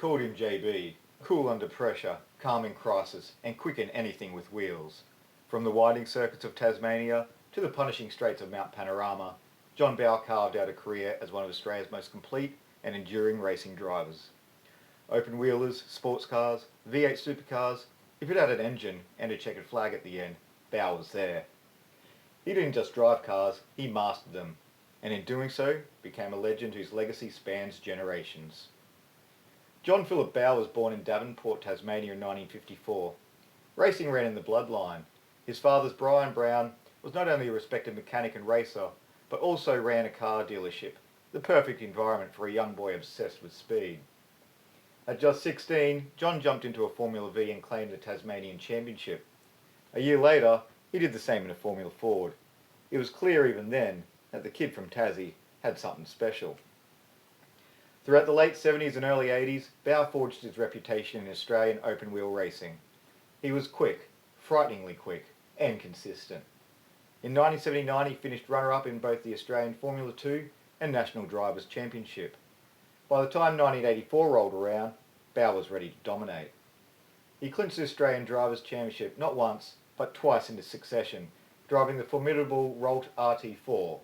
called him JB, cool under pressure, calm in crisis, and quick in anything with wheels. From the winding circuits of Tasmania to the punishing straights of Mount Panorama, John Bowe carved out a career as one of Australia's most complete and enduring racing drivers. Open-wheelers, sports cars, V8 supercars, if it had an engine and a checkered flag at the end, Bowe was there. He didn't just drive cars, he mastered them, and in doing so, became a legend whose legacy spans generations. John Philip Bowe was born in Devonport, Tasmania in 1954. Racing ran in the bloodline. His father's Brian Brown was not only a respected mechanic and racer, but also ran a car dealership, the perfect environment for a young boy obsessed with speed. At just 16, John jumped into a Formula Vee and claimed the Tasmanian Championship. A year later, he did the same in a Formula Ford. It was clear even then that the kid from Tassie had something special. Throughout the late 70s and early 80s, Bowe forged his reputation in Australian open-wheel racing. He was quick, frighteningly quick, and consistent. In 1979 he finished runner-up in both the Australian Formula 2 and National Drivers' Championship. By the time 1984 rolled around, Bowe was ready to dominate. He clinched the Australian Drivers' Championship not once, but twice in succession, driving the formidable Rolt RT4.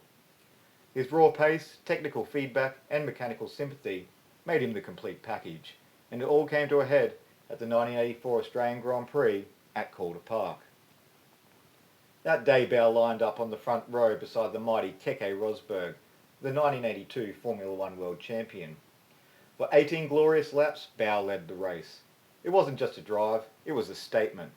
His raw pace, technical feedback and mechanical sympathy made him the complete package, and it all came to a head at the 1984 Australian Grand Prix at Calder Park. That day Bowe lined up on the front row beside the mighty Keke Rosberg, the 1982 Formula One World Champion. For 18 glorious laps, Bowe led the race. It wasn't just a drive, it was a statement.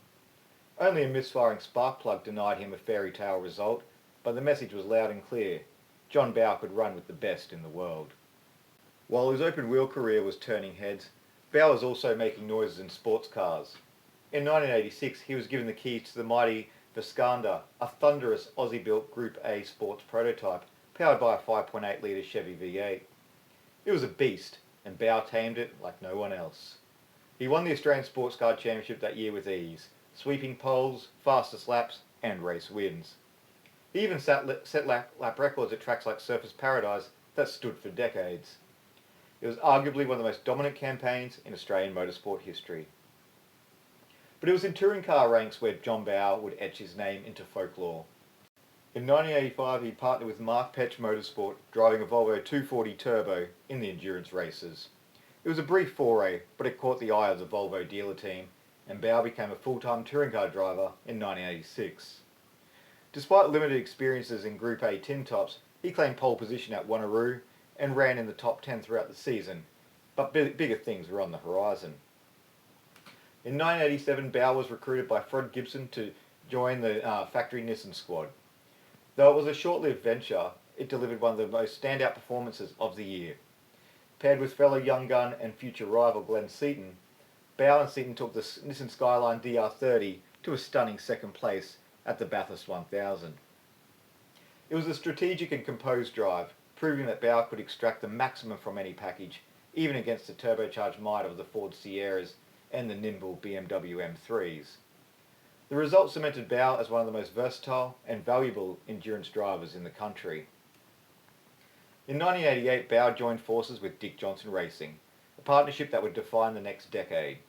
Only a misfiring spark plug denied him a fairy tale result, but the message was loud and clear. John Bowe could run with the best in the world. While his open-wheel career was turning heads, Bowe was also making noises in sports cars. In 1986, he was given the keys to the mighty Viscanda, a thunderous Aussie-built Group A sports prototype, powered by a 5.8-litre Chevy V8. It was a beast, and Bowe tamed it like no one else. He won the Australian Sports Car Championship that year with ease, sweeping poles, fastest laps, and race wins. He even set lap records at tracks like Surfers Paradise that stood for decades. It was arguably one of the most dominant campaigns in Australian motorsport history. But it was in touring car ranks where John Bowe would etch his name into folklore. In 1985 he partnered with Mark Petch Motorsport, driving a Volvo 240 Turbo in the endurance races. It was a brief foray, but it caught the eye of the Volvo dealer team, and Bowe became a full-time touring car driver in 1986. Despite limited experiences in Group A tin tops, he claimed pole position at Wanneroo and ran in the top 10 throughout the season, but bigger things were on the horizon. In 1987, Bowe was recruited by Fred Gibson to join the factory Nissan squad. Though it was a short-lived venture, it delivered one of the most standout performances of the year. Paired with fellow young gun and future rival Glenn Seton, Bowe and Seton took the Nissan Skyline DR30 to a stunning second place at the Bathurst 1000. It was a strategic and composed drive, proving that Bowe could extract the maximum from any package, even against the turbocharged might of the Ford Sierras and the nimble BMW M3s. The result cemented Bowe as one of the most versatile and valuable endurance drivers in the country. In 1988, Bowe joined forces with Dick Johnson Racing, a partnership that would define the next decade.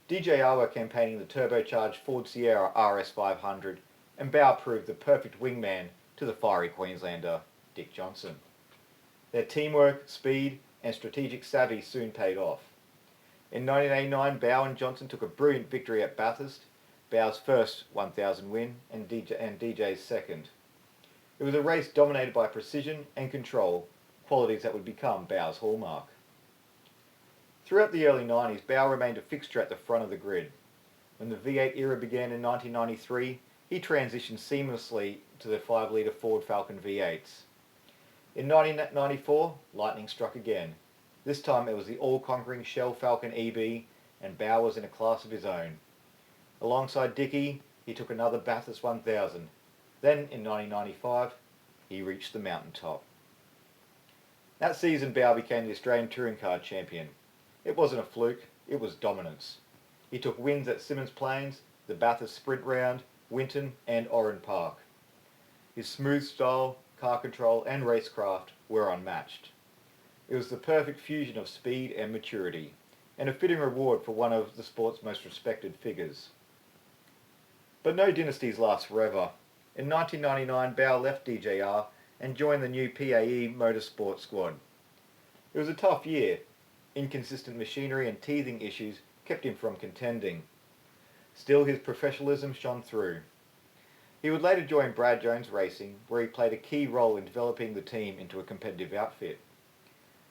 DJR were campaigning the turbocharged Ford Sierra RS500, and Bowe proved the perfect wingman to the fiery Queenslander, Dick Johnson. Their teamwork, speed, and strategic savvy soon paid off. In 1989, Bowe and Johnson took a brilliant victory at Bathurst, Bowe's first 1000 win and DJ's second. It was a race dominated by precision and control, qualities that would become Bowe's hallmark. Throughout the early 90s, Bowe remained a fixture at the front of the grid. When the V8 era began in 1993, he transitioned seamlessly to the 5-litre Ford Falcon V8s. In 1994, lightning struck again. This time it was the all-conquering Shell Falcon EB, and Bowe was in a class of his own. Alongside Dickie, he took another Bathurst 1000. Then, in 1995, he reached the mountaintop. That season, Bowe became the Australian Touring Car Champion. It wasn't a fluke, it was dominance. He took wins at Symmons Plains, the Bathurst Sprint Round, Winton and Oran Park. His smooth style, car control and racecraft were unmatched. It was the perfect fusion of speed and maturity. and a fitting reward for one of the sport's most respected figures. But no dynasties last forever. In 1999, Bowe left DJR and joined the new PAE Motorsport squad. It was a tough year. Inconsistent machinery and teething issues kept him from contending. Still, his professionalism shone through. He would later join Brad Jones Racing, where he played a key role in developing the team into a competitive outfit.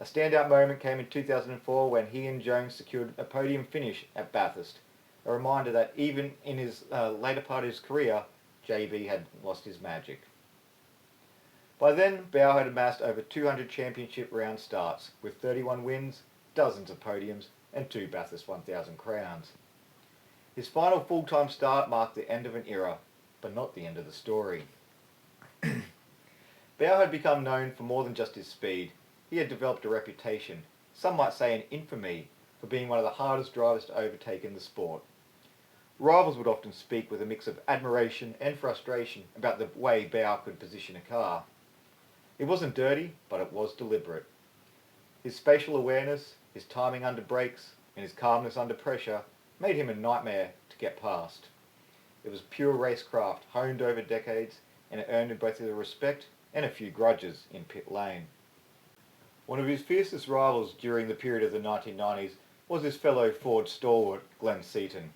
A standout moment came in 2004 when he and Jones secured a podium finish at Bathurst, a reminder that even in his later part of his career, JB had lost his magic. By then, Bowe had amassed over 200 championship round starts, with 31 wins, dozens of podiums, and 2 Bathurst 1000 crowns. His final full-time start marked the end of an era, but not the end of the story. Bowe had become known for more than just his speed. He had developed a reputation, some might say an infamy, for being one of the hardest drivers to overtake in the sport. Rivals would often speak with a mix of admiration and frustration about the way Bowe could position a car. It wasn't dirty, but it was deliberate. His spatial awareness, his timing under brakes, and his calmness under pressure made him a nightmare to get past. It was pure racecraft, honed over decades, and it earned him both the respect and a few grudges in pit lane. One of his fiercest rivals during the period of the 1990s was his fellow Ford stalwart, Glenn Seton.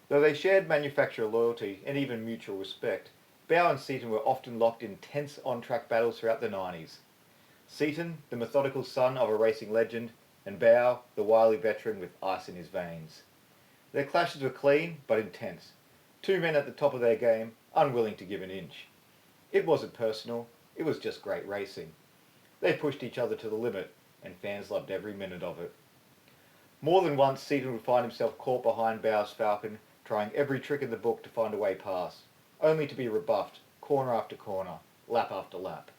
Though they shared manufacturer loyalty and even mutual respect, Bowe and Seton were often locked in tense on-track battles throughout the 90s. Seton, the methodical son of a racing legend, and Bowe, the wily veteran with ice in his veins. Their clashes were clean but intense. 2 men at the top of their game, unwilling to give an inch. It wasn't personal, it was just great racing. They pushed each other to the limit, and fans loved every minute of it. More than once, Seton would find himself caught behind Bowe's Falcon, trying every trick in the book to find a way past, only to be rebuffed, corner after corner, lap after lap.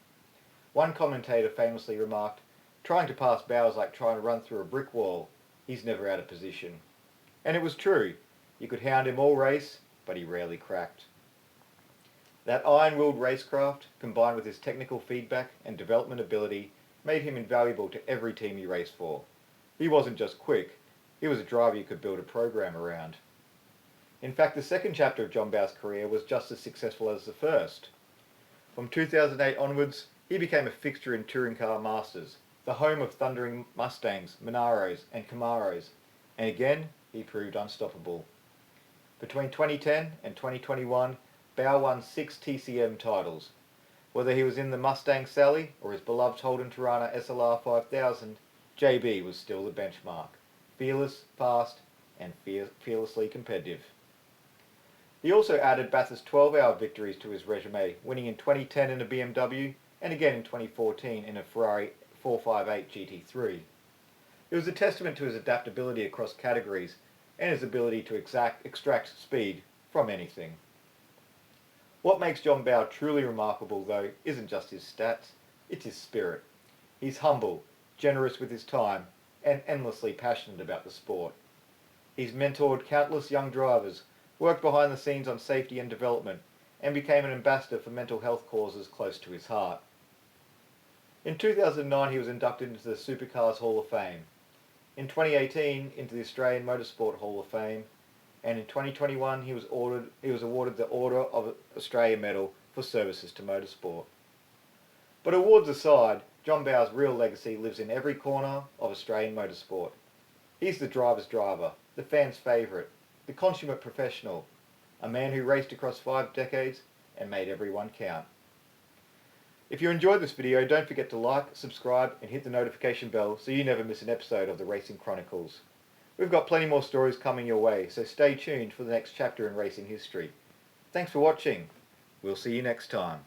One commentator famously remarked, "Trying to pass Bowe is like trying to run through a brick wall. He's never out of position." And it was true. You could hound him all race, but he rarely cracked. That iron-willed racecraft, combined with his technical feedback and development ability, made him invaluable to every team he raced for. He wasn't just quick, he was a driver you could build a program around. In fact, the second chapter of John Bowe's career was just as successful as the first. From 2008 onwards, he became a fixture in Touring Car Masters, the home of thundering Mustangs, Monaros and Camaros, and again, he proved unstoppable. Between 2010 and 2021, Bowe won 6 TCM titles. Whether he was in the Mustang Sally or his beloved Holden Torana SLR 5000, JB was still the benchmark. Fearless, fast, and fearlessly competitive. He also added Bathurst 12-hour victories to his resume, winning in 2010 in a BMW and again in 2014 in a Ferrari 458 GT3. It was a testament to his adaptability across categories and his ability to extract speed from anything. What makes John Bowe truly remarkable, though, isn't just his stats, it's his spirit. He's humble, generous with his time, and endlessly passionate about the sport. He's mentored countless young drivers, worked behind the scenes on safety and development, and became an ambassador for mental health causes close to his heart. In 2009 he was inducted into the Supercars Hall of Fame. In 2018 into the Australian Motorsport Hall of Fame, and in 2021 he was awarded the Order of Australia Medal for services to motorsport. But awards aside, John Bowe's real legacy lives in every corner of Australian motorsport. He's the driver's driver, the fan's favourite, the consummate professional, a man who raced across 5 decades and made everyone count. If you enjoyed this video, don't forget to like, subscribe and hit the notification bell so you never miss an episode of the Racing Chronicles. We've got plenty more stories coming your way, so stay tuned for the next chapter in racing history. Thanks for watching. We'll see you next time.